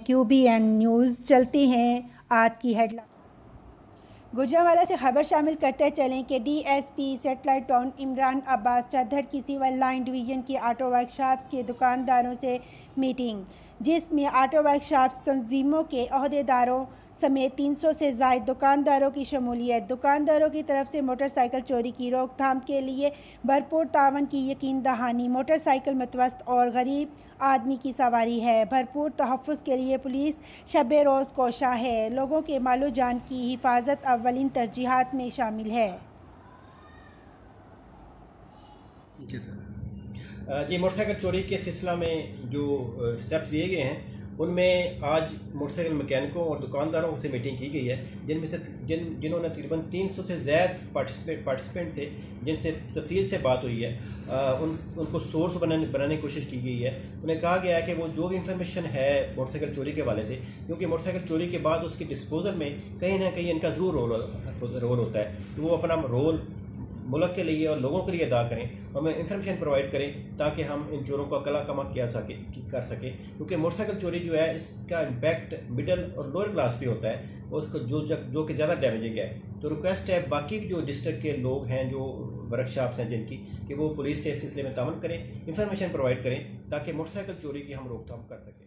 QBN news. चलती हैं आज की हेडलाइन। गुजरांवाला से खबर शामिल करते चलें कि DSP satellite town Imran Abbas चद्दर की सिविल लाइन डिवीज़न की ऑटो वर्कशॉप्स के दुकानदारों से मीटिंग, जिसमें ऑटो वर्कशॉप्स तंजीमों के अहदेदारों समेत 300 से ज़ायद दुकानदारों की शमूलियत। दुकानदारों की तरफ से मोटरसाइकिल चोरी की रोकथाम के लिए भरपूर तावन की यकीन दहानी। मोटरसाइकिल मतवस्त और गरीब आदमी की सवारी है। भरपूर तहफ़्फ़ुज़ के लिए पुलिस शब रोज़ कोशा है। लोगों के मालो जान की हिफाजत अव्वलीन तरजीहात में शामिल है। जी सर। जी, मोटरसाइकिल चोरी के सिलसिला में जो स्टेप्स लिए गए हैं उनमें आज मोटरसाइकिल मैकेनिकों और दुकानदारों से मीटिंग की गई है, जिनमें से जिन्होंने तकरीबन 300 से ज़्यादा पार्टिसिपेंट थे, जिनसे तहसील से बात हुई है। उनको सोर्स बनाने की कोशिश की गई है। उन्हें कहा गया है कि वो जो भी इंफॉर्मेशन है मोटरसाइकिल चोरी के हवाले से, क्योंकि मोटरसाइकिल चोरी के बाद उसकी डिस्पोजल में कहीं ना कहीं इनका ज़रूर रोल होता है, तो वो अपना रोल मुल्क के लिए और लोगों के लिए अदा करें, हमें इंफॉर्मेशन प्रोवाइड करें ताकि हम इन चोरों का कला कमा कर सकें। क्योंकि मोटरसाइकिल चोरी जो है इसका इम्पैक्ट मिडल और लोअर क्लास पे होता है, उसको जो कि ज़्यादा डैमेजिंग है। तो रिक्वेस्ट है बाकी जो डिस्ट्रिक्ट के लोग हैं, जो वर्कशॉप्स हैं जिनकी, कि वो पुलिस से इस सिलसिले में तावन करें, इंफॉर्मेशन प्रोवाइड करें ताकि मोटरसाइकिल चोरी की हम रोकथाम कर सकें।